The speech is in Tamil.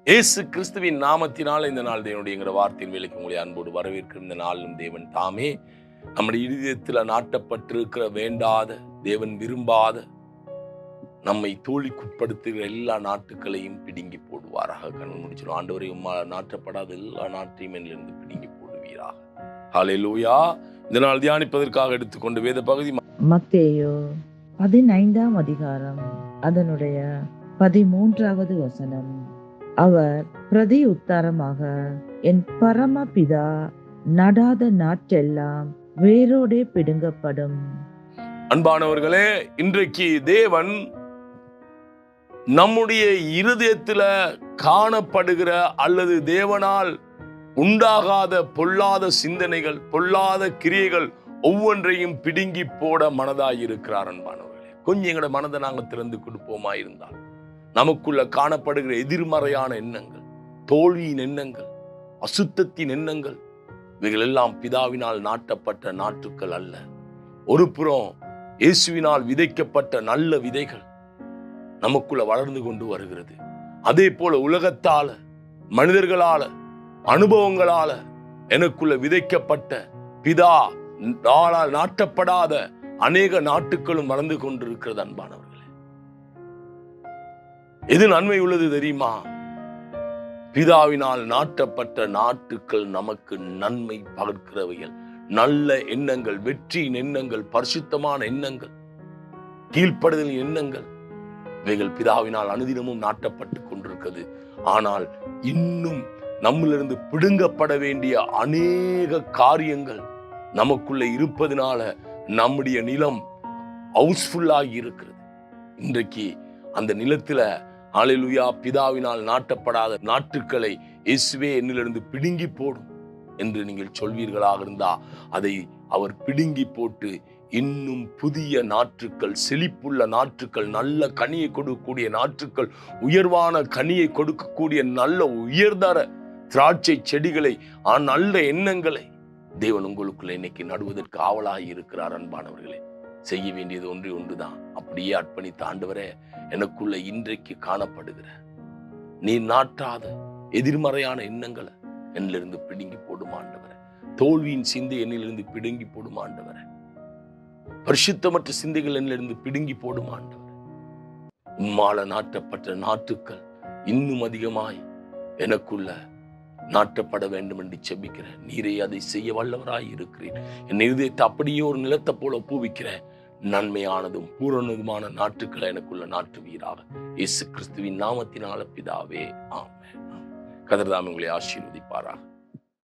இயேசு கிறிஸ்துவின் நாமத்தினால் இந்த நாள் தேவனுடைய வார்த்தையின் வேலைக்கு உங்களை அன்போடு வரவேற்கிற இந்த நாளிலும் தேவன் தாமே நம்முடைய இதயத்தில் நாட்டப்பட்டிருக்கிற வேண்டாத, தேவன் விரும்பாத, நம்மை தோழிக்குட்படுத்துகிற எல்லா நாட்டுகளையும் பிடுங்கி போடுவாராக. கண் முடிச்சிடும். ஆண்டவரை நாட்டப்படாத எல்லா நாட்டையும் என்னிலிருந்து பிடுங்கி போடுவீராக. ஹல்லேலூயா. இந்த நாள் தியானிப்பதற்காக எடுத்துக்கொண்டு வேத பகுதி மத்தேயு 15ஆம் அதிகாரம் அதனுடைய 13வது வசனம். அவர் பிரதி உத்தரமாக, என் பரமபிதா நடாத நாட்டெல்லாம் வேரோடே பிடுங்கப்படும். அன்பானவர்களே, இன்றைக்கு தேவன் நம்முடைய இருதயத்தில் காணப்படுகிற அல்லது தேவனால் உண்டாகாத பொல்லாத சிந்தனைகள், பொல்லாத கிரியைகள் ஒவ்வொன்றையும் பிடுங்கி போட மனதாயிருக்கிறார். அன்பானவர்களே, கொஞ்சம் எங்களோட மனதை நாங்கள் திறந்து கொடுப்போமா இருந்தால் நமக்குள்ள காணப்படுகிற எதிர்மறையான எண்ணங்கள், தோல்வியின் எண்ணங்கள், அசுத்தத்தின் எண்ணங்கள், இவைகள் எல்லாம் பிதாவினால் நாட்டப்பட்ட நாட்டுக்கள் அல்ல. ஒரு புறம் இயேசுவினால் விதைக்கப்பட்ட நல்ல விதைகள் நமக்குள்ள வளர்ந்து கொண்டு வருகிறது. அதே போல உலகத்தால, மனிதர்களால, அனுபவங்களால எனக்குள்ள விதைக்கப்பட்ட பிதா நாட்டப்படாத அநேக நாட்டுகளும் வளர்ந்து கொண்டிருக்கிறது. அன்பானவர்களே, எது நன்மை உள்ளது தெரியுமா? பிதாவினால் நாட்டப்பட்ட நாட்டுக்கள் நமக்கு நன்மை பகர்க்கிறவைகள், நல்ல எண்ணங்கள், வெற்றியின் எண்ணங்கள், பரிசுத்தமான எண்ணங்கள், கீழ்ப்படுதல் எண்ணங்கள், இவைகள் பிதாவினால் அனுதினமும் நாட்டப்பட்டு கொண்டிருக்கிறது. ஆனால் இன்னும் நம்மிலிருந்து பிடுங்கப்பட வேண்டிய அநேக காரியங்கள் நமக்குள்ள இருப்பதனால நம்முடைய நிலம் ஹவுஸ்ஃபுல்லாகி இருக்கிறது. இன்றைக்கு அந்த நிலத்துல ஹல்லேலூயா, பிதாவினால் நாட்டப்படாத நாட்டுக்களை இயேசுவே என்னிலிருந்து பிடுங்கி போடும் என்று நீங்கள் சொல்வீர்களாக இருந்தா, அதை அவர் பிடுங்கி போட்டு இன்னும் புதிய நாற்றுக்கள், செழிப்புள்ள நாற்றுக்கள், நல்ல கனியை கொடுக்கக்கூடிய நாற்றுக்கள், உயர்வான கனியை கொடுக்கக்கூடிய நல்ல உயர்தர திராட்சை செடிகளை, நல்ல எண்ணங்களை தேவன் உங்களுக்குள்ள இன்னைக்கு நடுவதற்கு ஆவலாகி இருக்கிறார். அன்பானவர்களே, செய்ய வேண்டியது ஒன்றுதான். அப்படியே அர்ப்பணித்த ஆண்டவரே, எனக்குள்ள இன்றைக்கு காணப்படுகிற நீ நாட்டாத எதிர்மறையான எண்ணங்களை என்னிலிருந்து பிடுங்கி போடும் ஆண்டவரே. தோல்வியின் சிந்தை என்னிலிருந்து பிடுங்கி போடும் ஆண்டவரே. பரிசுத்தமற்ற சிந்தைகள் என்னிலிருந்து பிடுங்கி போடும் ஆண்டவரே. உம்மால நாட்டப்பட்ட நாட்டுக்கள் இன்னும் அதிகமாய் எனக்குள்ள நாட்டப்பட வேண்டும் என்று செபிக்கிறேன். நீரே அதை செய்ய வல்லவராய் இருக்கிறேன். என் இருதயத்தை அப்படியே ஒரு நிலத்தை போல ஒப்புவிக்கிறேன். நன்மையானதும் பூரணதுமான நாட்டுக்களை எனக்குள்ள நாட்டுவீராக. இயேசு கிறிஸ்துவின் நாமத்தினால பிதாவே, ஆமென். கர்த்தர் தாமே உங்களை ஆசீர்வதிப்பாராக.